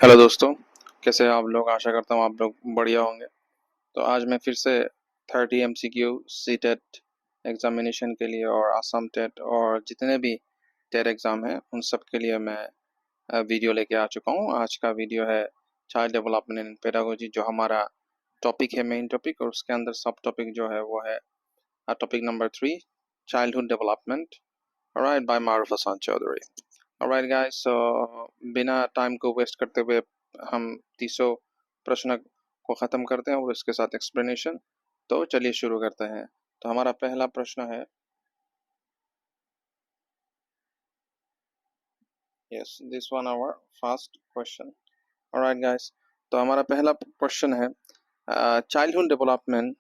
Hello दोस्तों, कैसे हैं आप लोग। आशा करता हूँ आप लोग बढ़िया होंगे। तो आज मैं फिर से 30 एमसीक्यू सी टेट एग्जामिनेशन के लिए और आसाम टेट और जितने भी टेट एग्ज़ाम हैं उन सब के लिए मैं वीडियो लेके आ चुका हूँ। आज का वीडियो है चाइल्ड डेवलपमेंट एंड पेडागोजी, जो हमारा टॉपिक है, मेन टॉपिक, और उसके अंदर सब टॉपिक जो है वो है topic number 3, childhood development, alright, by Maroof Hasan Chaudhary. Alright guys, so बिना टाइम को वेस्ट करते हुए हम 300 प्रश्न को ख़त्म करते हैं और इसके साथ एक्सप्लेनेशन। तो चलिए शुरू करते हैं। तो हमारा पहला प्रश्न है, yes this one hour first question. Alright guys, तो हमारा पहला क्वेश्चन है चाइल्डहुड डेवलपमेंट,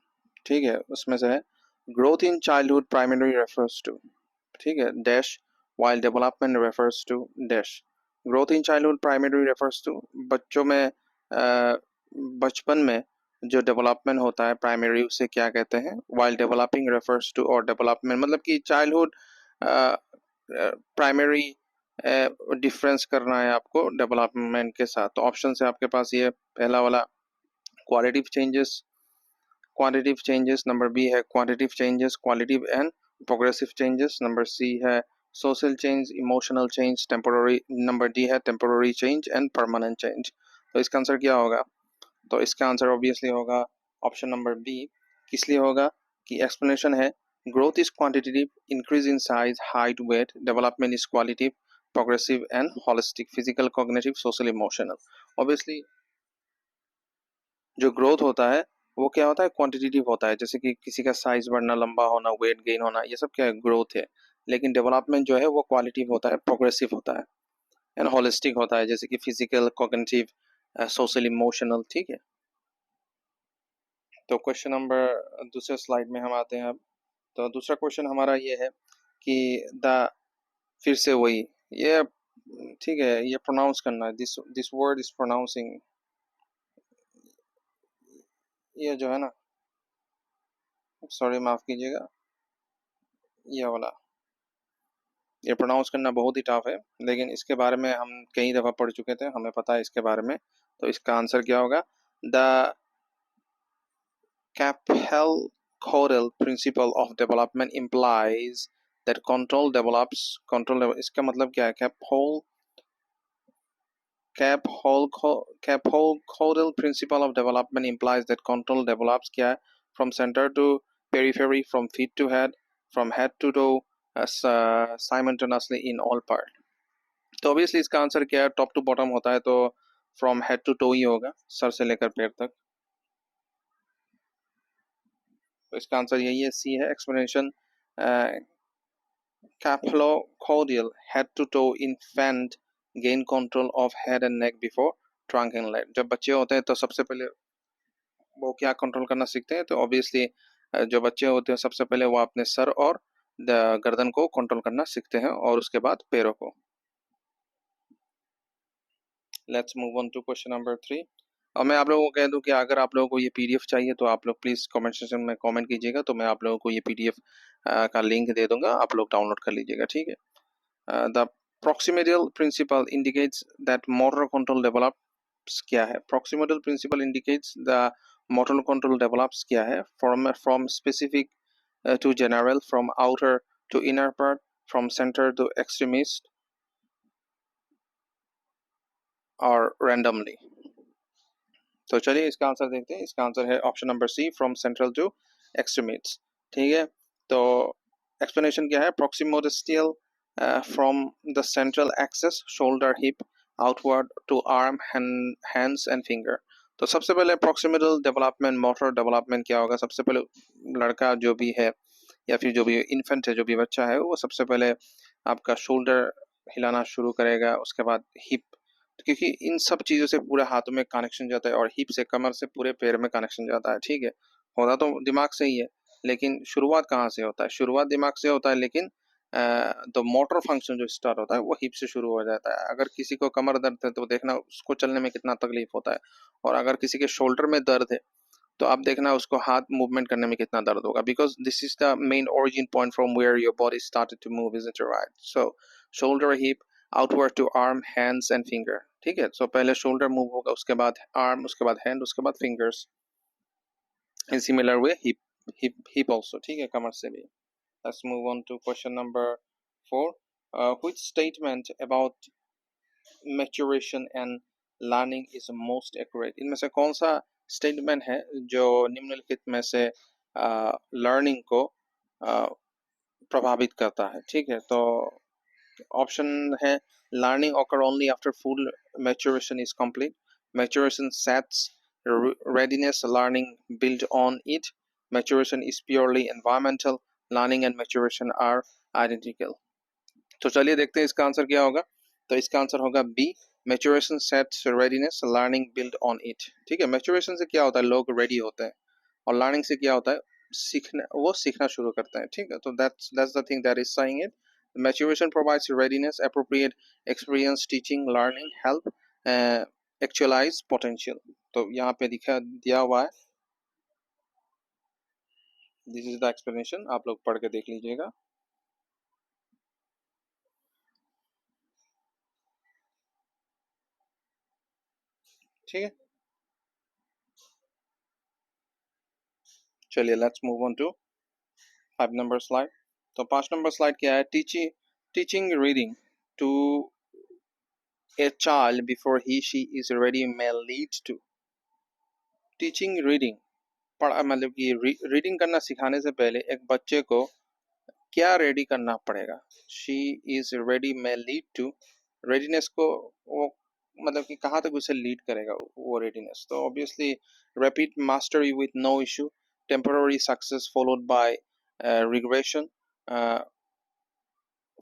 ठीक है, उसमें से है growth in childhood primary refers to, ठीक है, dash while development refers to dash. Growth in childhood primary refers to बच्चों में बचपन में जो डेवलपमेंट होता है प्राइमरी, उसे क्या कहते हैं। वाइल डेवलपिंग रेफर्स टू, और डेवलपमेंट मतलब कि चाइल्डहुड प्राइमरी डिफरेंस करना है आपको डेवलपमेंट के साथ। तो ऑप्शन है आपके पास ये पहला वाला क्वांटिटिव चेंजेस, नंबर बी है quantitative changes, qualitative and progressive changes, number सी है social change, emotional change, temporary, number D है temporary change and permanent change. तो इसका आंसर क्या होगा? तो इसका आंसर ऑब्वियसली होगा ऑप्शन नंबर बी। किस लिए होगा कि एक्सप्लेनेशन है growth is quantitative, increase in size, height, weight, development is qualitative, progressive and holistic, physical, cognitive, social, emotional. Obviously जो ग्रोथ होता है वो क्या होता है, क्वांटिटेटिव होता है, जैसे कि किसी का साइज बढ़ना, लंबा होना, वेट गेन होना, ये सब क्या है, ग्रोथ है। लेकिन डेवलपमेंट जो है वो क्वालिटिव होता है, प्रोग्रेसिव होता है एंड होलिस्टिक होता है, जैसे कि फिजिकल, कॉग्निटिव, सोशल, इमोशनल, ठीक है। तो क्वेश्चन नंबर दूसरे स्लाइड में हम आते हैं अब। तो दूसरा क्वेश्चन हमारा ये है कि द, फिर से वही, ये ठीक है, ये प्रोनाउंस करना है, this this word is pronouncing, ये जो है ना, सॉरी माफ कीजिएगा, ये वाला, ये प्रोनाउंस करना बहुत ही टफ है, लेकिन इसके बारे में हम कई दफ़ा पढ़ चुके थे, हमें पता है इसके बारे में। तो इसका आंसर क्या होगा? The cephalocaudal principle of development implies that control develops, इसका मतलब क्या है? Cephalocaudal principle of development implies that control develops, क्या है? From centre to periphery, from feet to head, from head to toe, simultaneously in all part. तो obviously इसका answer क्या है? टॉप टू बॉटम होता है, तो फ्रॉम हेड टू टो ही होगा, सर से लेकर पैर तक। तो इसका आंसर यही है, सी है। Explanation, cephalocaudal head to toe infant gain control of head and neck before trunk and leg. जब बच्चे होते हैं तो सबसे पहले वो क्या कंट्रोल करना सीखते हैं? तो ऑब्वियसली जो बच्चे होते हैं सबसे पहले वो अपने सर और गर्दन को कंट्रोल करना सीखते हैं, और उसके बाद पैरों को। Let's move on to question number 3। और मैं आप लोगों को कह दूं कि अगर आप लोगों को ये पीडीएफ चाहिए तो आप लोग प्लीज़ कमेंट सेक्शन में कमेंट कीजिएगा, तो मैं आप लोगों को ये पीडीएफ का लिंक दे दूंगा, आप लोग डाउनलोड कर लीजिएगा, ठीक है। The proximodistal principle indicates that motor control develops, क्या है? Proximodistal principle indicates the motor control develops, क्या है? From specific to general, from outer to inner part, from centre to extremist, और रैंडमली। तो चलिए इसका आंसर देखते हैं। इसका आंसर है option number C, from central to extremities, ठीक है। तो एक्सप्लेनेशन क्या है? Proximodistal, from the central axis shoulder hip outward to arm hands and finger. तो सबसे पहले प्रॉक्सिमल डेवलपमेंट, मोटर डेवलपमेंट क्या होगा? सबसे पहले लड़का जो भी है या फिर जो भी इन्फेंट है, जो भी बच्चा है, वो सबसे पहले आपका शोल्डर हिलाना शुरू करेगा, उसके बाद हिप, क्योंकि इन सब चीज़ों से पूरे हाथों में कनेक्शन जाता है, और हिप से, कमर से पूरे पैर में कनेक्शन जाता है, ठीक है। होता तो दिमाग से ही है, लेकिन शुरुआत कहाँ से होता है? शुरुआत दिमाग से होता है, लेकिन तो मोटर फंक्शन जो स्टार्ट होता है वो हिप से शुरू हो जाता है। अगर किसी को कमर दर्द है तो देखना उसको चलने में कितना तकलीफ होता है, और अगर किसी के शोल्डर में दर्द है तो आप देखना उसको हाथ मूवमेंट करने में कितना दर्द होगा, because this is the main origin point from where your body started to move, isn't it right? So shoulder, hip, outward to arm, hands and finger, ठीक है, सो पहले शोल्डर मूव होगा, उसके बाद आर्म, उसके बाद हैंड, उसके बाद fingers. In similar way hip also, ठीक है, कमर से भी। Let's move on to question number 4. Which statement about maturation and learning is most accurate? इनमें से कौन सा स्टेटमेंट है जो निम्नलिखित में से लर्निंग को प्रभावित करता है? ठीक है, तो ऑप्शन है learning occur only after full maturation is complete, maturation sets readiness, learning build on it, maturation is purely environmental, learning and maturation are identical. तो चलिए देखते हैं इसका आंसर क्या होगा। तो इसका आंसर होगा b, maturation sets readiness, learning build on it. ठीक है, मैच्योरेशन से क्या होता है, लोग रेडी होते हैं, और लर्निंग से क्या होता है, सीखना शुरू करते हैं। ठीक है, तो that's the thing that is saying it. Maturation provides readiness, appropriate experience, teaching, learning, help actualise potential. तो यहाँ पे दिया हुआ है, दिस इज द एक्सप्लेनेशन, आप लोग पढ़ के देख लीजिएगा। ठीक है, चलिए let's move on to 5 number slide. तो 5 नंबर स्लाइड क्या है, teaching reading to a child before he she is ready may lead to। Teaching reading, पढ़ा मतलब कि रीडिंग करना सिखाने से पहले एक बच्चे को क्या रेडी करना पड़ेगा, she is ready may lead to, readiness को वो मतलब कि कहाँ तक उसे लीड करेगा वो रेडीनेस। तो obviously rapid mastery with no issue, temporary success followed by regression,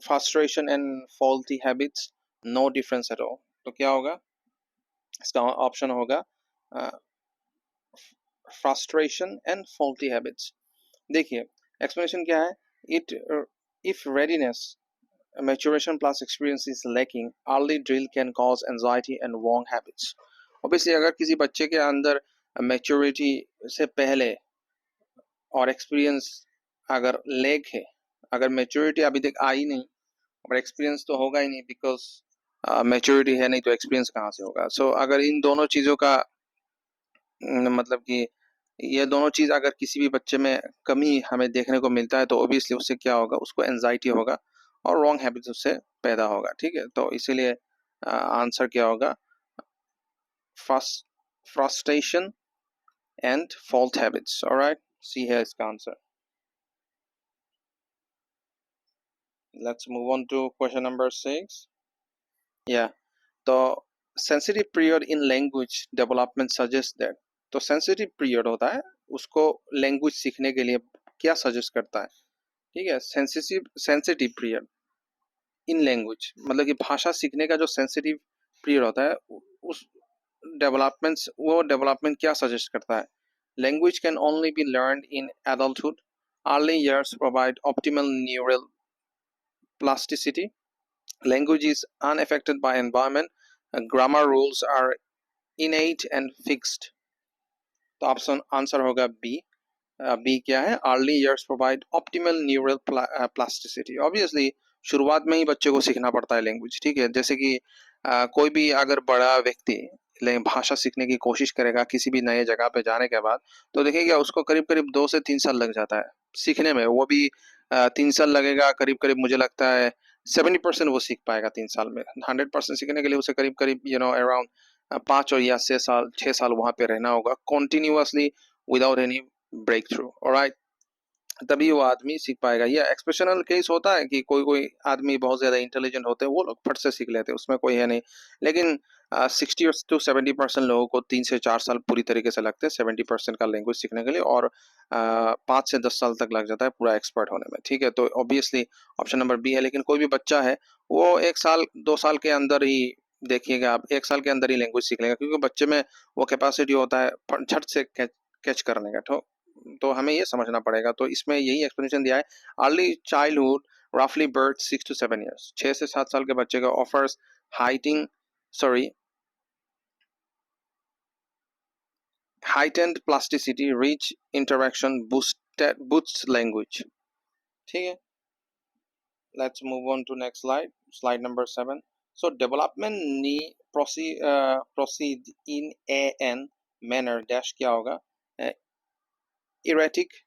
frustration and faulty habits, no difference at all। तो क्या होगा, इसका ऑप्शन होगा frustration and faulty habits। देखिए एक्सप्लेनेशन क्या है, it if readiness, maturation plus experience is lacking, early drill can cause anxiety and wrong habits। obviously अगर किसी बच्चे के अंदर maturity से पहले और एक्सपीरियंस अगर लेक है, अगर मेच्योरिटी अभी तक आई नहीं और एक्सपीरियंस तो होगा ही नहीं, बिकॉज मैच्योरिटी है नहीं तो एक्सपीरियंस कहाँ से होगा। सो अगर इन दोनों चीज़ों का मतलब कि ये दोनों चीज़ अगर किसी भी बच्चे में कमी हमें देखने को मिलता है तो ओबियसली उससे क्या होगा, उसको एनजाइटी होगा और रॉन्ग हैबिट्स उससे पैदा होगा। ठीक है, तो इसीलिए आंसर क्या होगा, frustration and fault habits. Alright, C है इसका answer. Let's move on to question number 6। या तो sensitive period in language development suggest that, तो सेंसिटिव पीरियड होता है, उसको लैंग्वेज सीखने के लिए क्या सजेस्ट करता है। ठीक है, सेंसिटिव पीरियड इन लैंग्वेज मतलब कि भाषा सीखने का जो सेंसिटिव पीरियड होता है उस डेवलपमेंट क्या सजेस्ट करता है। Language can only be learn in adulthood, early years provide optimal neural plasticity, language is unaffected by environment, grammar rules are innate and fixed। तो ऑप्शन आंसर होगा बी। बी क्या है, early years provide optimal neural plasticity. Obviously शुरुआत में ही बच्चे को सीखना पड़ता है लैंग्वेज। ठीक है, जैसे कि कोई भी अगर बड़ा व्यक्ति भाषा सीखने की कोशिश करेगा किसी भी नए जगह पे जाने के बाद, तो देखिएगा उसको करीब करीब 2 से 3 साल लग जाता है सीखने में। वो भी 3 साल लगेगा करीब करीब, मुझे लगता है 70% वो सीख पाएगा 3 साल में। 100% सीखने के लिए उसे करीब करीब अराउंड 5 और या 6 साल वहाँ पे रहना होगा continuously without any break through. Alright, तभी वो आदमी सीख पाएगा। ये एक्सप्रेशनल केस होता है कि कोई कोई आदमी बहुत ज्यादा इंटेलिजेंट होते हैं, वो लोग फट से सीख लेते हैं, उसमें कोई है नहीं। लेकिन 60 to 70% लोगों को 3 से 4 साल पूरी तरीके से लगते हैं 70% का लैंग्वेज सीखने के लिए, और 5 से 10 साल तक लग जाता है पूरा एक्सपर्ट होने में। ठीक है, तो ऑब्वियसली ऑप्शन नंबर बी है। लेकिन कोई भी बच्चा है वो 1 साल 2 साल के अंदर ही, देखिएगा आप 1 साल के अंदर ही लैंग्वेज सीख लेगा, क्योंकि बच्चे में वो कैपेसिटी होता है झट से कैच करने का। तो हमें ये समझना पड़ेगा। तो इसमें यही एक्सप्लेनेशन दिया है, अर्ली चाइल्डहुड रफली बर्थ 6 to 7 years, 6 से 7 साल के बच्चे का offers heightened plasticity, rich interaction, boosts language। ठीक है, let's move on to next slide, slide number 7। So development proceed in an manner dash क्या होगा, erratic,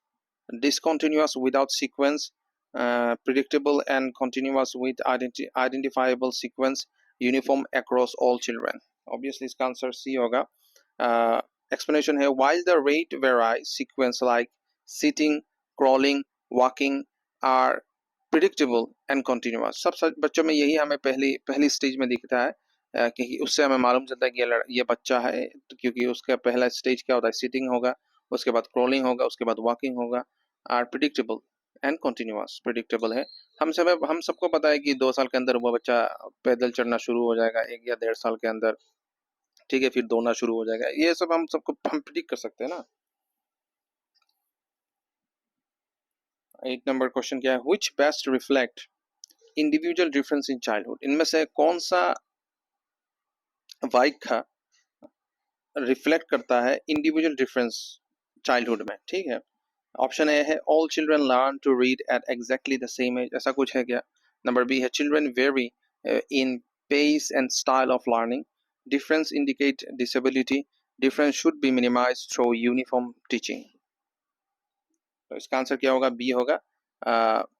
discontinuous without sequence, predictable and continuous with identifiable sequence, uniform across all children. Obviously इसका answer C होगा. Explanation है, while the rate varies, sequence like sitting, crawling, walking are predictable and continuous. सब बच्चों में यही हमें पहली stage में दिखता है, क्योंकि उससे हमें मालूम चलता है कि ये बच्चा है, तो क्योंकि उसका पहला स्टेज क्या होता है, सिटिंग होगा, उसके बाद क्रॉलिंग होगा, उसके बाद वॉकिंग होगा. Are predictable and continuous. Predictable है, हम सबको पता है कि 2 साल के अंदर वो बच्चा पैदल चढ़ना शुरू हो जाएगा, 1 या 1.5 साल के अंदर, ठीक है, फिर दौड़ना शुरू हो जाएगा. ये सब हम प्रिडिक्ट कर सकते हैं ना. 8 नंबर क्वेश्चन क्या है, which best reflect individual difference in childhood. इनमें से कौन सा वाक्य रिफ्लेक्ट करता है इंडिविजुअल डिफरेंस चाइल्डहुड में, ठीक है. ऑप्शन ए है, all children learn to read at exactly the same age. ऐसा कुछ है क्या. नंबर बी है, children vary in pace and style of learning. Difference indicate disability. Difference should be minimised through uniform teaching. तो इसका answer क्या होगा, B होगा,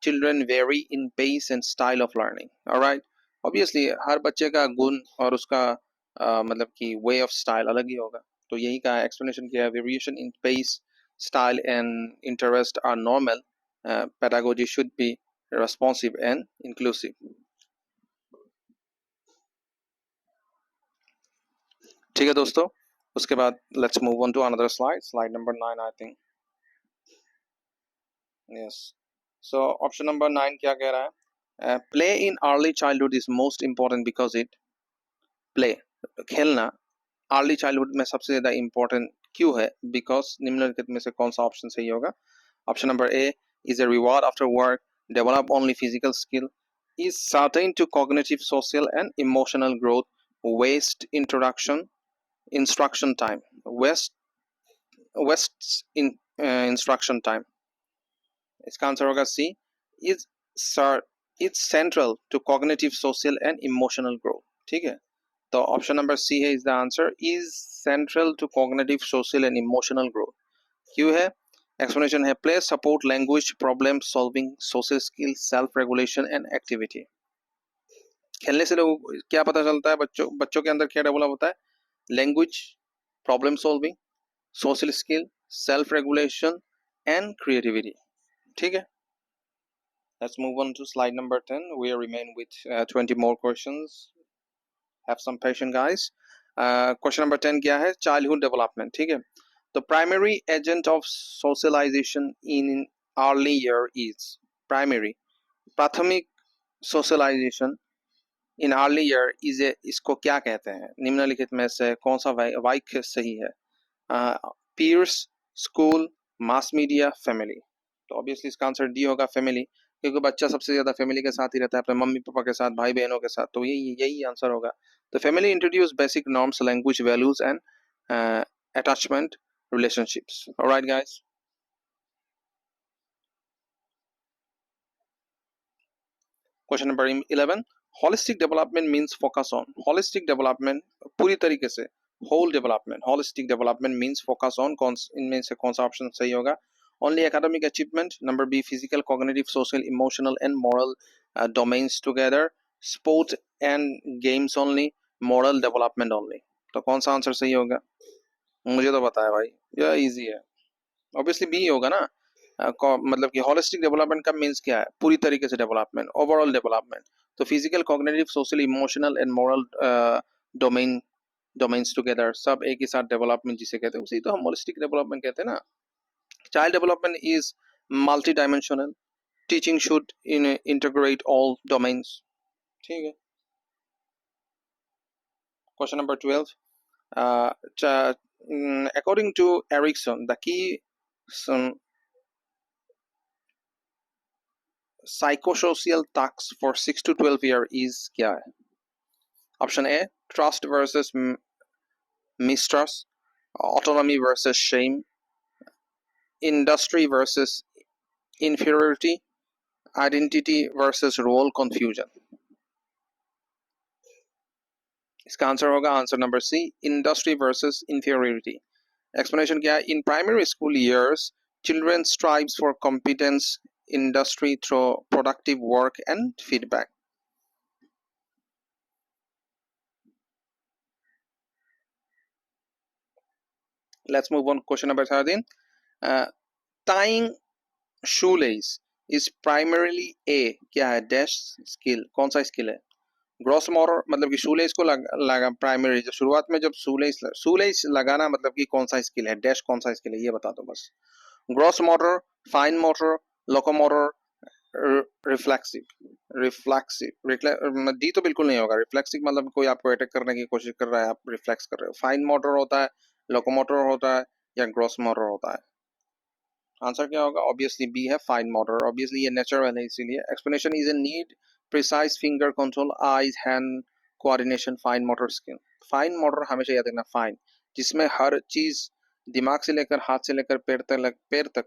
children vary in pace and style of learning. Alright. Obviously हर बच्चे का गुण और उसका मतलब कि वे ऑफ स्टाइल अलग ही होगा. तो यही का एक्सप्लेनेशन किया है, variation in pace, style and interest are normal. Pedagogy should be responsive and inclusive. ठीक है दोस्तों, उसके बाद let's move on to another slide number 9 I think. Yes. So option number 9 क्या कह रहा है, play in early childhood is most important because it play, खेलना अर्ली चाइल्डहुड में सबसे ज्यादा इंपॉर्टेंट क्यों है, बिकॉज निम्नलिखित में से कौन सा ऑप्शन सही होगा. Option number A, is a reward after work, develop only physical skill, is certain to cognitive, social and emotional growth, waste instruction time, instruction time. इसका आंसर होगा सी, is it's central to cognitive, social and emotional growth. ठीक है, तो option number सी है is the answer, is central to cognitive, social and emotional growth. क्यों है, explanation है, play support language problem solving, social skill, self regulation and activity. खेलने से लोग क्या पता चलता है, बच्चों के अंदर क्या डेवलप होता है, language, problem solving, social skill, self regulation and creativity. ठीक है, let's move on to slide number 10. We remain with 20 more questions. Have some patience guys. Question number 10 क्या है, childhood development. ठीक है, the primary agent of socialization in early year is primary, प्राथमिक socialization in early year is a, इसको क्या कहते हैं, निम्नलिखित में से कौन सा वाक्य सही है. peers, school, mass media, family. तो ऑब्वियसली इसका आंसर डी होगा, फैमिली, क्योंकि बच्चा सबसे ज्यादा फैमिली के साथ ही रहता है, अपने मम्मी पापा के साथ, भाई बहनों के साथ. तो यही आंसर होगा. तो family introduce basic norms, language, values and attachment relationships. All right guys, question number 11, holistic development means focus on. holistic development पूरी तरीके से, whole development, holistic development means focus on, इनमें से कौन सा ऑप्शन सही होगा. only academic achievement, number B physical, cognitive, social, emotional and moral domains together, sport and games only, moral development only. तो कौन सा आंसर सही होगा, मुझे तो पता है भाई, यह इजी है, ऑब्वियसली बी होगा ना. मतलब कि होलिस्टिक डेवलपमेंट का मीन्स क्या है, पूरी तरीके से डेवलपमेंट, ओवरऑल डेवलपमेंट. तो physical, cognitive, social, emotional and moral domains together, सब एक ही साथ डेवलपमेंट जिसे कहते हैं, उसी तो हम होलिस्टिक डेवलपमेंट कहते हैं ना. Child development is multi dimensional, teaching should integrate all domains. ठीक है, question number 12, according to Erickson, the key psychosocial tasks for 6 to 12 year is क्या है. Option a, trust versus mistrust, autonomy versus shame, industry versus inferiority, identity versus role confusion. इसका answer होगा answer number c, industry versus inferiority. Explanation क्या है? In primary school years children strives for competence industry through productive work and feedback. Let's move on. Question number 13. Tying shoelace is primarily a क्या है? Dash skill. कौन सा skill है? Gross motor मतलब कि shoelace को लगा प्राइमरी, जो शुरुआत में जब शूलेस लगाना मतलब कि कौन सा स्किल है? डैश कौन सा स्किल है ये बता दो बस। Gross motor, fine motor, locomotor, reflexive. Reflexive D तो बिल्कुल नहीं होगा। रिफ्लेक्सिव मतलब कोई आपको अटैक करने की कोशिश कर रहा है, आप रिफ्लेक्स कर रहे हो। फाइन मोटर होता है, लोकोमोटर होता है, या ग्रॉस मोटर होता है। आंसर क्या होगा? ऑब्वियसली बी है, फाइन मोटर। ऑब्वियसली ये नेचुरल है इसीलिए। Explanation is a need precise finger control, eyes hand coordination, fine motor skill. Fine motor हमेशा याद रखना, फाइन जिसमें हर चीज दिमाग से लेकर हाथ से लेकर पैर तक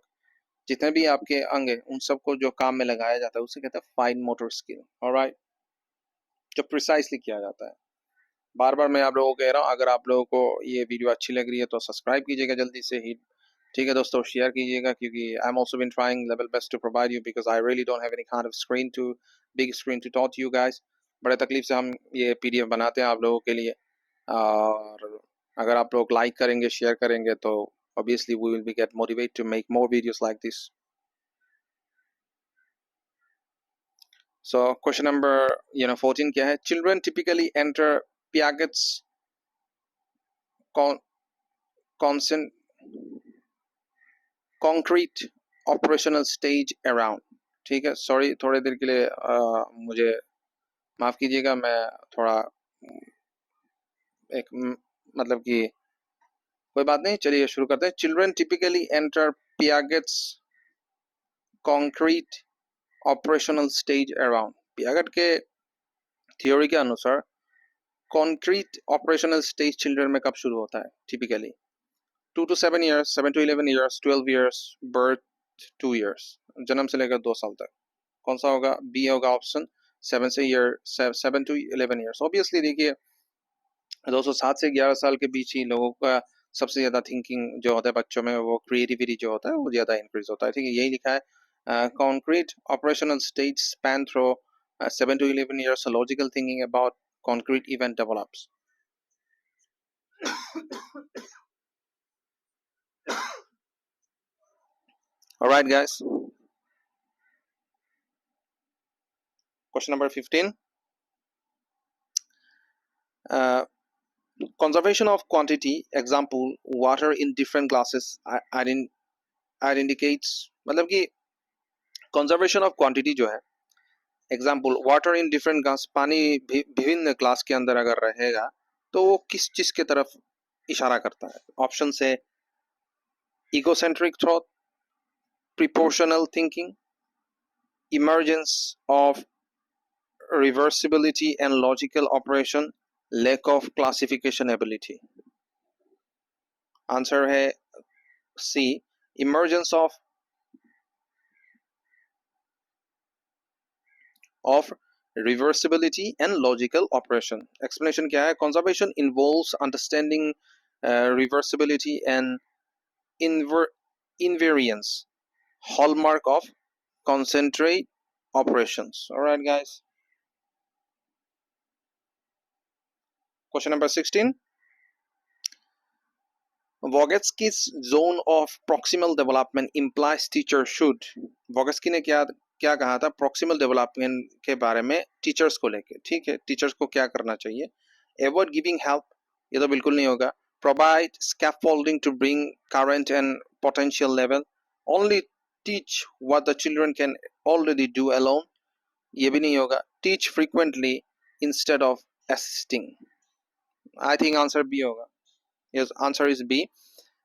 जितने भी आपके अंग है उन सबको जो काम में लगाया जाता है उसे कहते हैं फाइन मोटर स्किल। ऑलराइट, जो प्रिसाइसली किया जाता है। बार बार मैं आप लोगों को कह रहा हूँ, अगर आप लोगों को ये वीडियो अच्छी लग रही है तो सब्सक्राइब कीजिएगा जल्दी से ही। ठीक है दोस्तों, शेयर कीजिएगा, क्योंकि I am also been trying level best to provide you, because I really don't have any kind of screen to big screen to taught you guys. बड़े तकलीफ से हम ये पीडीएफ बनाते हैं आप लोगों के लिए, और अगर आप लोग लाइक करेंगे, शेयर करेंगे तो obviously we will be get motivated to make more videos like this. So question number 14 क्या है? Children typically enter Piaget's constant concrete operational stage around. ठीक है, सॉरी थोड़ी देर के लिए मुझे माफ कीजिएगा, मैं थोड़ा एक मतलब कि कोई बात नहीं, चलिए शुरू करते हैं। Children typically enter Piaget's concrete operational stage around. Piaget के थ्योरी के अनुसार कॉन्क्रीट ऑपरेशनल स्टेज चिल्ड्रन में कब शुरू होता है? Typically 2 to 7 years, 7 to 11 years, 12 years, birth 2 years, जन्म से लेकर 2 साल तक। कौन सा होगा? बी होगा ऑप्शन, 7 to 11 years। ऑब्वियसली देखिए दोस्तों 7 से 11 साल के बीच ही लोगों का सबसे ज्यादा थिंकिंग जो होता है बच्चों में, वो क्रिएटिविटी जो होता है वो ज्यादा इंक्रीज होता है। ठीक है, यही लिखा है। Concrete operational stage span through 7 to 11 years, logical thinking about concrete event develops. Alright guys, question number 15. Conservation of quantity, example water in different glasses indicates, मतलब कि conservation of quantity जो है, example water in different glass, पानी विभिन्न glass के अंदर अगर रहेगा तो वो किस चीज के तरफ इशारा करता है? ऑप्शन से egocentric thought, propositional thinking, emergence of reversibility and logical operation, lack of classification ability. Answer है c, emergence of reversibility and logical operation. Explanation क्या है? Conservation involves understanding reversibility and invariance, hallmark of concentrate operations. Alright guys. Question number 16. Vygotsky's zone of proximal development implies teacher should. Vygotsky ने क्या कहा था proximal development के बारे में teachers को लेके? ठीक है, टीचर्स को क्या करना चाहिए? Avoid giving help, ये तो बिल्कुल नहीं होगा। Provide scaffolding to bring current and potential level. Only teach what the children can already do alone, ये भी नहीं होगा। Teach frequently instead of assisting. I think answer B होगा। Yes, answer is B.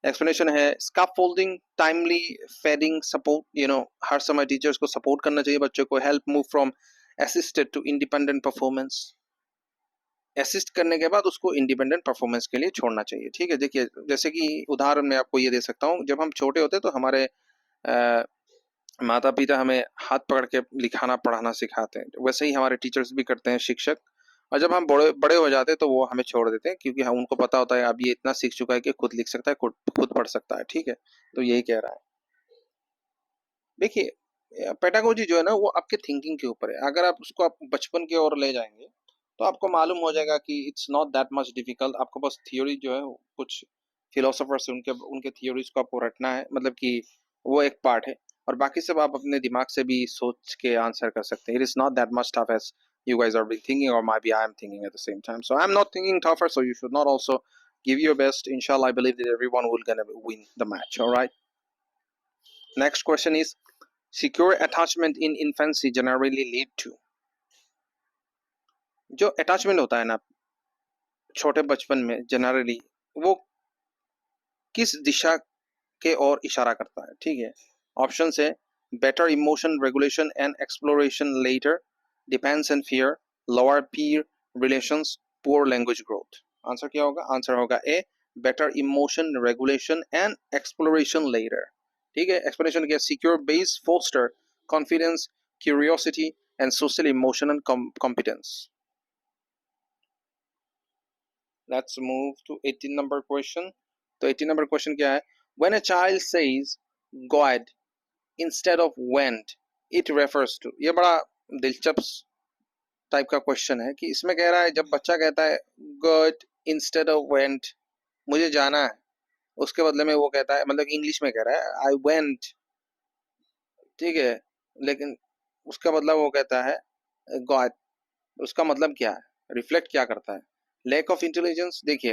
Explanation है scaffolding, timely fading support, हर समय teachers को support करना चाहिए बच्चों को। Help move from assisted to independent performance, assist करने के बाद उसको इंडिपेंडेंट परफॉर्मेंस के लिए छोड़ना चाहिए। ठीक है, देखिए जैसे कि उदाहरण मैं आपको ये दे सकता हूँ, जब हम छोटे होते तो हमारे माता पिता हमें हाथ पकड़ के लिखाना पढ़ाना सिखाते हैं, वैसे ही हमारे टीचर्स भी करते हैं, शिक्षक। और जब हम बड़े बड़े हो जाते हैं तो वो हमें छोड़ देते हैं, क्योंकि हम उनको पता होता है अब ये इतना सीख चुका है कि खुद लिख सकता है, खुद पढ़ सकता है, ठीक है। तो यही कह रहा है। देखिए पेडागोजी जो है ना वो आपके थिंकिंग के ऊपर है। अगर आप उसको आप बचपन की ओर ले जाएंगे तो आपको मालूम हो जाएगा कि it's not that much difficult. आपको बस थियोरी जो है कुछ फिलोसोफर्स से उनके उनके थियोरीज को आपको रटना है, मतलब कि वो एक पार्ट है, और बाकी सब आप अपने दिमाग से भी सोच के आंसर कर सकते हैं। It is not that much tough as you guys are thinking, or maybe I am thinking at the same time. So I'm not thinking tougher, so you should not also give your best. Inshallah, I believe that everyone will gonna win the match. All right. Next question is, secure attachment in infancy generally lead to। जो attachment होता है ना छोटे बचपन में generally, वो किस दिशा के ओर इशारा करता है, ठीक है। ऑप्शन है better emotion regulation and exploration later, depends and fear, lower peer relations, poor language growth. Answer क्या होगा? आंसर होगा A, better emotion regulation and exploration later, ठीक है। एक्सप्लेनेशन क्या? Secure base foster confidence, curiosity and social emotional competence. Let's move to 18 number question. तो 18 number question क्या है? When a child says God instead of went, it refers to। ये बड़ा दिलचस्प type का क्वेश्चन है कि इसमें कह रहा है जब बच्चा कहता है God instead of went, मुझे जाना है, उसके बदले में वो कहता है, मतलब इंग्लिश में कह रहा है I went, ठीक है, लेकिन उसका मतलब वो कहता है God। उसका मतलब क्या है? रिफ्लेक्ट क्या करता है? Lack of intelligence. देखिए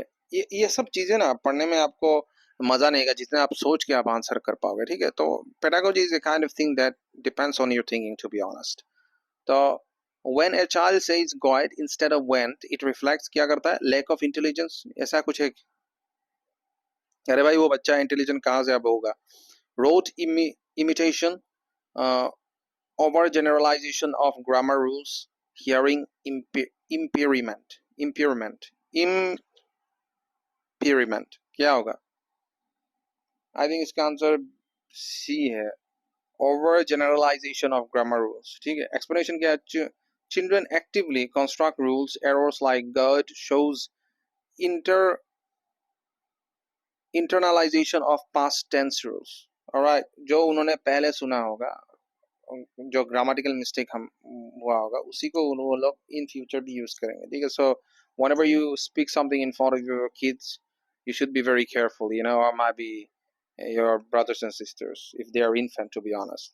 ये सब चीजें ना पढ़ने में आपको मजा नहीं आएगा जितने आप सोच के आप आंसर कर पाओगे, ठीक है। तो pedagogy is a kind of thing that depends on your thinking, to be honest. तो when a child says god instead of went, it reflects क्या करता है? Lack of intelligence. ऐसा कुछ है? अरे भाई वो बच्चा इंटेलिजेंट कहाँ से अब होगा? Rote imitation, over generalization of grammar rules, hearing impairment, क्या होगा? आई थिंक इसका आंसर सी है, over generalization of grammar rules, ठीक है। एक्सप्लेनेशन क्या है? Children actively construct rules, errors like goed shows internalization of past tense rules. Alright, जो उन्होंने पहले सुना होगा, जो ग्रामेटिकल मिस्टेक हम हुआ होगा, उसी को वो लोग इन फ्यूचर भी यूज करेंगे, ठीक है। सो whenever you speak something in front of your kids, you should be very careful, you know, or might be your brothers and sisters if they are infant, to be honest.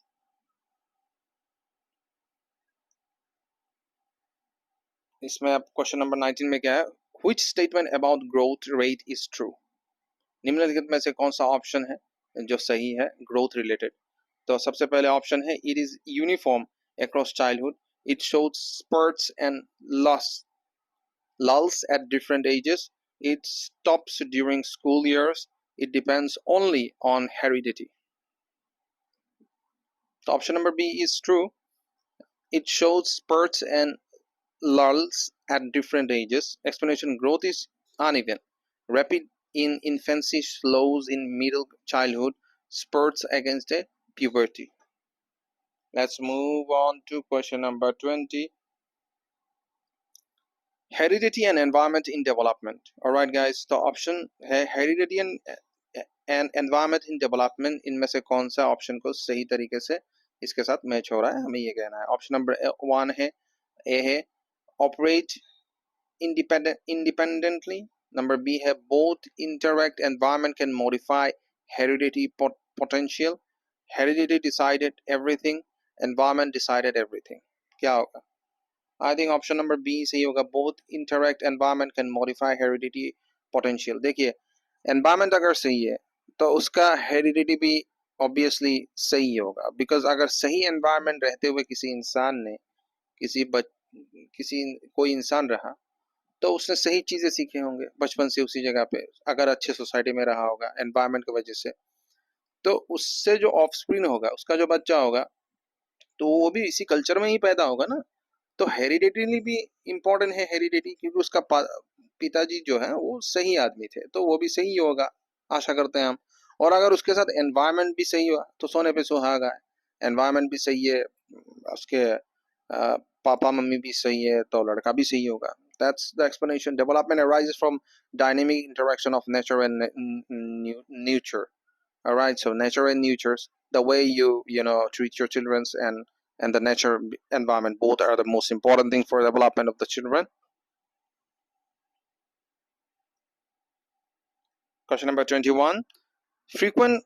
इसमें अब question number 19 में क्या है? which statement about growth rate is true। निम्नलिखित में से कौन सा ऑप्शन है जो सही है ग्रोथ रिलेटेड? तो सबसे पहले ऑप्शन है it is uniform across childhood, it shows sprouts and lulls at different ages, it stops during school years, it depends only on heredity। So option number B is true, it shows spurts and lulls at different ages। Explanation: growth is uneven, rapid in infancy, slows in middle childhood, spurts against a puberty। Let's move on to question number 20, heredity and environment in development। Alright guys, तो option है heredity and environment in development, इनमें से कौन सा option को सही तरीके से इसके साथ मैच हो रहा है, हमें ये कहना है। ऑप्शन नंबर 1 है ए है ऑपरेट independently, number B है both interact, environment can modify heredity potential, heredity decided everything, environment decided everything। क्या होगा? I think option number b सही होगा, both interact, environment can modify heredity potential. देखिए environment अगर सही है तो उसका हेरिडिटी भी ऑब्वियसली सही होगा, बिकॉज अगर सही एनवायरमेंट रहते हुए किसी इंसान ने किसी कोई इंसान रहा तो उसने सही चीजें सीखे होंगे बचपन से उसी जगह पे, अगर अच्छे सोसाइटी में रहा होगा एनवायरमेंट की वजह से, तो उससे जो ऑफस्प्रिंग होगा, उसका जो बच्चा होगा, तो वो भी इसी कल्चर में ही पैदा होगा ना। तो हेरिडिटरी भी इम्पोर्टेंट है हेरिडिटी, क्योंकि उसका पिताजी जो है वो सही आदमी थे, तो वो भी सही होगा, आशा करते हैं हम। और अगर उसके साथ एनवायरनमेंट भी सही हुआ तो सोने पे सुहागा है। एनवायरनमेंट भी सही है, उसके पापा मम्मी भी सही है, तो लड़का भी सही होगा। That's the explanation. Development arises from dynamic interaction of nature and nurture. All right, so nature and nurtures, the way you know treat your children and the nature environment, both are the most important thing for development of the children. Question number 21. Frequent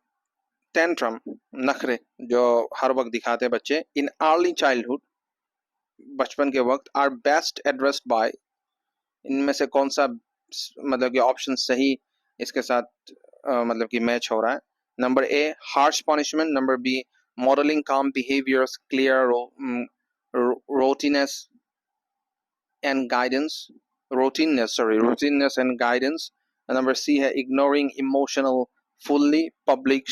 tantrum, नखरे जो हर वक्त दिखाते हैं बच्चे in early childhood, बचपन के वक्त, are best addressed by, इनमें से कौन सा मतलब कि ऑप्शन सही इसके साथ मतलब कि मैच हो रहा है? Number A harsh punishment, number B modelling calm behaviours, clear rotiness and guidance, rotineness and guidance, and number C है ignoring emotional fully, public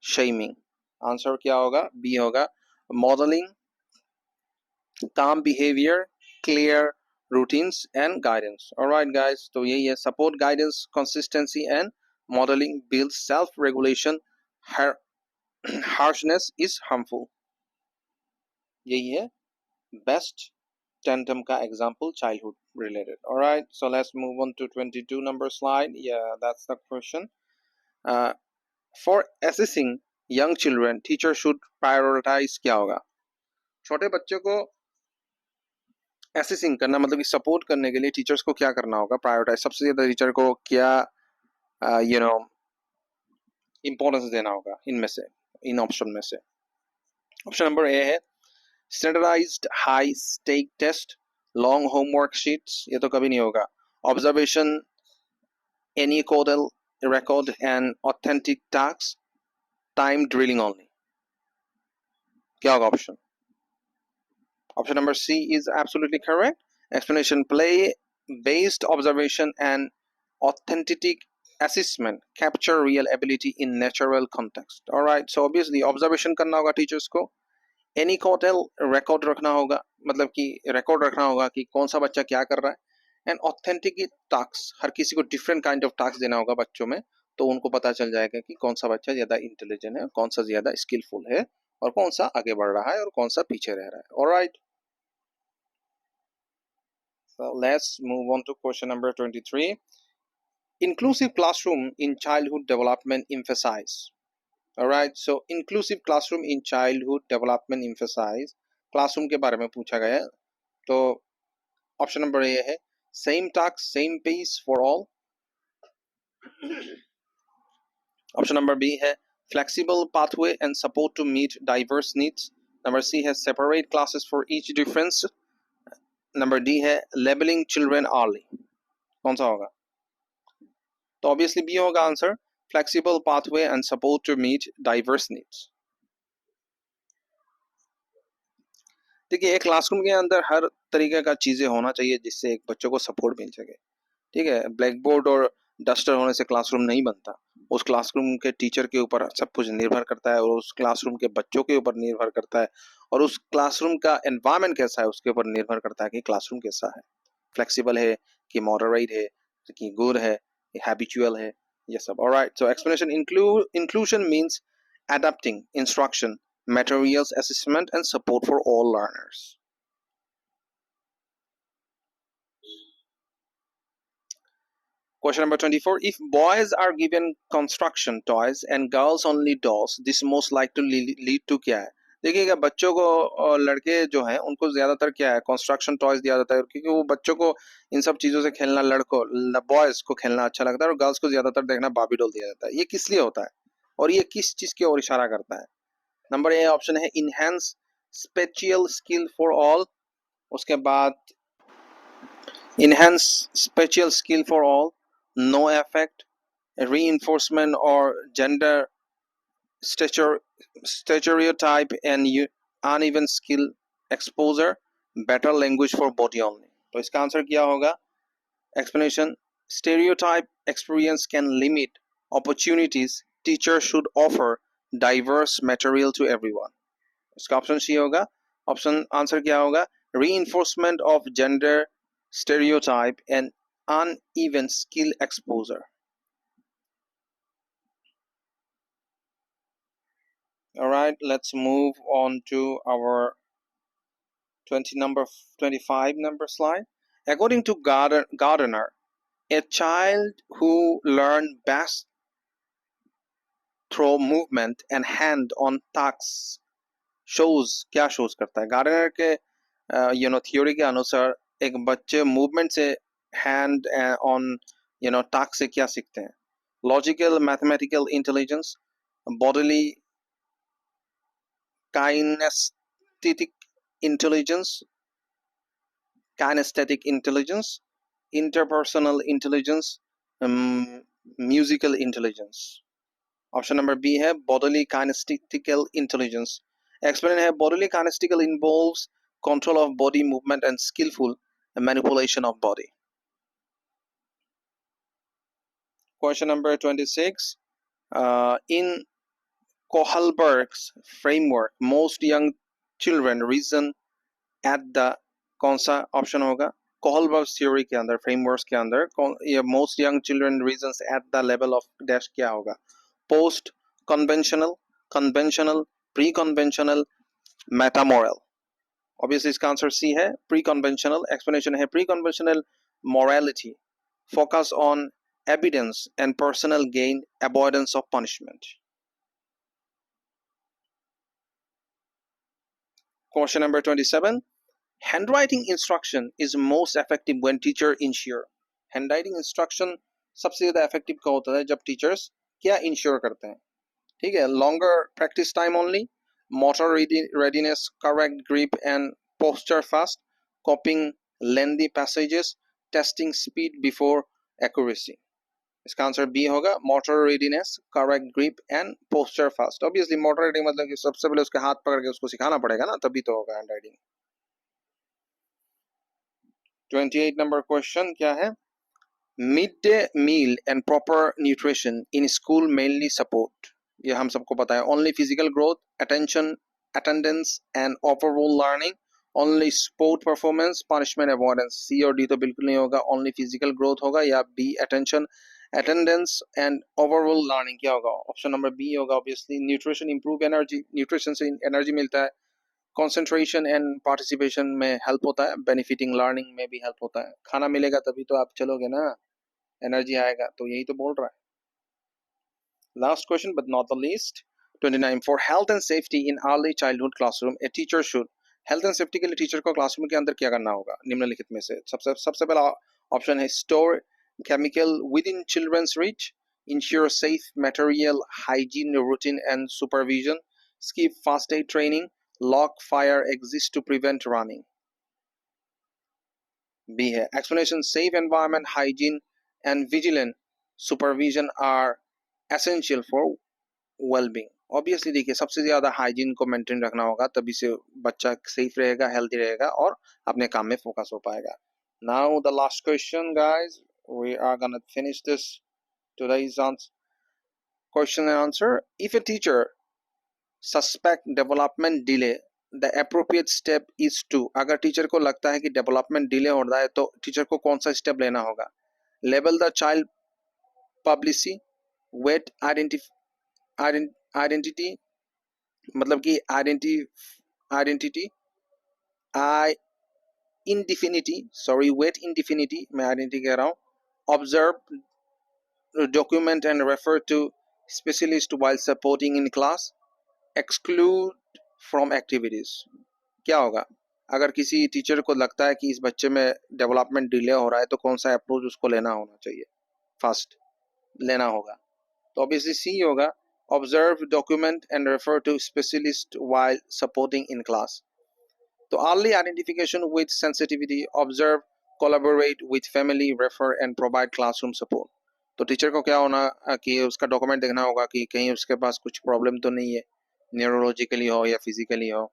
shaming. Answer क्या होगा? बी होगा modeling calm behavior, clear routines and guidance. All right guys, तो यही है, support, guidance, consistency and modeling builds self regulation, harshness is harmful. यही है best tandem ka example childhood related. All right, so let's move on to 22 number slide. Yeah, that's the question. For assessing young children, teacher should prioritize क्या होगा? छोटे बच्चे को assessing करना मतलब कि सपोर्ट करने के लिए टीचर्स को क्या करना होगा? प्रायोरिटाइज, सबसे ज्यादा टीचर को क्या यू नो इंपॉर्टेंस देना होगा इनमें से, इन ऑप्शन में से? ऑप्शन नंबर ए है standardized high stake test, long homework sheets, ये तो कभी नहीं होगा. Observation, any codal record and authentic tasks, time drilling only. क्या होगा option? Option number c is absolutely correct. Explanation: play based observation and authentic assessment capture real ability in natural context. All right, so obviously observation करना होगा teachers को, any Kotal record रखना होगा, मतलब कि record रखना होगा कि कौन सा बच्चा क्या कर रहा है, एंड ऑथेंटिक टास्क, हर किसी को डिफरेंट काइंड ऑफ टास्क देना होगा बच्चों में, तो उनको पता चल जाएगा कि कौन सा बच्चा ज्यादा इंटेलिजेंट है, कौन सा ज्यादा स्किलफुल है, और कौन सा आगे बढ़ रहा है और कौन सा पीछे रह रहा है. Alright, so let's move on to question number 23. Inclusive classroom in childhood development emphasize. All right, so inclusive classroom in childhood development emphasize, classroom के बारे में पूछा गया है. तो ऑप्शन नंबर ए है same task same pace for all. Option number B है flexible pathway and support to meet diverse needs. Number सी है separate classes for each difference. Number D है लेबलिंग चिल्ड्रन अर्ली. कौन सा होगा? तो ऑब्वियसली बी होगा answer, flexible pathway and support to meet diverse needs. देखिए, एक क्लासरूम के अंदर हर तरीके का चीजें होना चाहिए जिससे एक बच्चों को सपोर्ट मिल सके. ठीक है, ब्लैक बोर्ड और डस्टर होने से क्लासरूम नहीं बनता. उस क्लासरूम के टीचर के ऊपर सब कुछ निर्भर करता है, और उस क्लासरूम के बच्चों के ऊपर निर्भर करता है, और उस क्लासरूम का एनवायरनमेंट कैसा है उसके ऊपर निर्भर करता है कि क्लासरूम कैसा है, फ्लेक्सिबल है कि मॉडरेट है कि गुड है, हैबिचुअल है, ये सब. Alright, so explanation: inclusion means adapting instruction, materials, assessment and support for all learners. Question number 24. If boys are given construction toys and girls only dolls, this most likely lead to क्या है? देखिएगा, बच्चों को और लड़के जो हैं उनको ज्यादातर क्या है, कंस्ट्रक्शन टॉयज दिया जाता है, क्योंकि वो बच्चों को इन सब चीजों से खेलना, लड़कों बॉयज को खेलना अच्छा लगता है, और गर्ल्स को ज्यादातर देखना बार्बी डॉल दिया जाता है. ये किस लिए होता है और ये किस चीज की ओर इशारा करता है? नंबर ए ऑप्शन है enhance spatial skill for all. उसके बाद enhance spatial skill for all, no effect, reinforcement or gender stereotype and uneven skill exposure, better language for body only. तो इसका आंसर क्या होगा? Explanation: stereotype experience can limit opportunities, teacher should offer diverse material to everyone. इसका option C होगा. Option answer क्या होगा? reinforcement of gender stereotype and uneven skill exposure. All right, let's move on to our 25 number slide. According to Gardner, a child who learned best through movement and hand on tasks क्या shows करता है gardener के theory के अनुसार एक बच्चे movement से hand on task से क्या सीखते हैं logical mathematical intelligence bodily kinesthetic intelligence interpersonal intelligence, musical intelligence. Option number B है bodily kinestetical intelligence. एक्सप्लेन है bodily kinestetical involves control of body movement and skillful manipulation of body. Question number 26. In Kohlberg's framework, most young children reason at the कौन सा option होगा Kohlberg theory के अंदर frameworks के अंदर ये most young children reasons at the level of dash क्या होगा post conventional conventional pre conventional metamoral obviously इसका आंसर सी है प्री कन्वेंशनल एक्सप्लेनेशन है pre conventional morality focus on evidence and personal gain avoidance of punishment. Question number 27. Handwriting instruction is most effective when teacher ensure. Handwriting instruction सबसे ज़्यादा effective का होता है जब teachers क्या ensure करते हैं ठीक है longer practice time only, motor readiness, correct grip and posture fast, copying lengthy passages, testing speed before accuracy. इसका आंसर बी होगा motor readiness, correct grip and posture fast. Obviously motor reading मतलब कि सबसे पहले उसके हाथ पकड़ के उसको सिखाना पड़ेगा ना तभी तो होगा handwriting. 28 number question क्या है midday meal and proper nutrition in school mainly support ये हम सबको पता है only physical growth attention attendance and overall learning only sport performance punishment avoidance C और D तो बिल्कुल नहीं होगा only physical growth होगा या B attention attendance and overall learning क्या होगा ऑप्शन नंबर B होगा obviously nutrition improve energy nutrition से energy मिलता है कंसंट्रेशन एंड पार्टिसिपेशन में हेल्प होता है बेनिफिटिंग लर्निंग में भी हेल्प होता है खाना मिलेगा तभी तो आप चलोगे ना एनर्जी आएगा तो यही तो बोल रहा है last question but not the least 29 for health and safety in early childhood classroom a teacher should health and safety के लिए टीचर को क्लासरूम के अंदर क्या करना होगा निम्नलिखित में से सबसे पहला ऑप्शन है store chemical within children's reach ensure safe material hygiene routine and supervision skip fast aid training lock fire exist to prevent running. B है explanation safe environment hygiene and vigilant supervision are essential for well-being. Obviously देखिए सबसे ज्यादा hygiene को maintain रखना होगा तभी से बच्चा सेफ रहेगा हेल्दी रहेगा और अपने काम में फोकस हो पाएगा. Now the last question guys, we are gonna finish this today's question and answer. If a teacher suspect development delay the appropriate step is to अगर टीचर को लगता है कि डेवलपमेंट डिले हो रहा है तो टीचर को कौन सा स्टेप लेना होगा label the child publicly wait identity मतलब कि आइडेंटिटी आई इंडिफिनिटी सॉरी वेट इंडिफिनिटी मैं आइडेंटिटी कह रहा हूँ observe document and refer to specialist while supporting in class exclude from activities क्या होगा अगर किसी टीचर को लगता है कि इस बच्चे में डेवलपमेंट डिले हो रहा है तो कौन सा अप्रोच उसको लेना होना चाहिए फर्स्ट लेना होगा तो ऑब्वियसली सी होगा observe document and refer to specialist while supporting in class तो early identification with sensitivity observe collaborate with family refer and provide classroom support तो टीचर को क्या होना कि उसका डॉक्यूमेंट देखना होगा कि कहीं उसके पास कुछ प्रॉब्लम तो नहीं है न्यूरोलॉजिकली हो या फिजिकली हो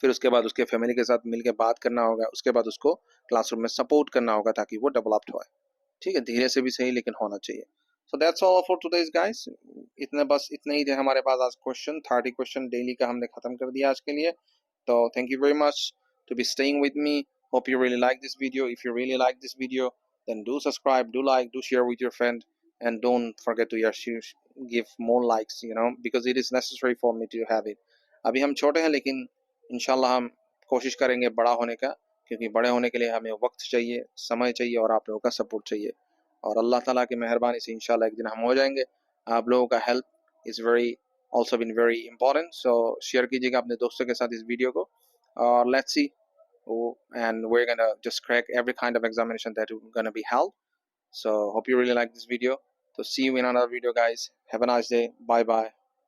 फिर उसके बाद उसके फैमिली के साथ मिलकर बात करना होगा उसके बाद उसको क्लासरूम में सपोर्ट करना होगा ताकि वो डेवलप्ड हो ठीक है धीरे से भी सही लेकिन होना चाहिए so that's all for today's guys इतने ही थे हमारे पास आज क्वेश्चन 30 क्वेश्चन डेली का हमने खत्म कर दिया आज के लिए तो thank you very much to be staying with me hope you really like this video if you really like this video then do subscribe do like do share with your friend and don't forget to give more likes because it is necessary for me to have it अभी हम छोटे हैं लेकिन इंशाल्लाह हम कोशिश करेंगे बड़ा होने का क्योंकि बड़े होने के लिए हमें वक्त चाहिए, समय चाहिए और आप लोगों का सपोर्ट चाहिए। और अल्लाह ताला की मेहरबानी से इंशाल्लाह एक दिन हम हो जाएंगे। आप लोगों का help is very also been very important. So share कीजिएगा अपने दोस्तों के साथ इस वीडियो को, और let's see, and we're gonna just crack every kind of examination that we're gonna be held. So hope you really like this video. So see you in another video, guys. Have a nice day. Bye bye.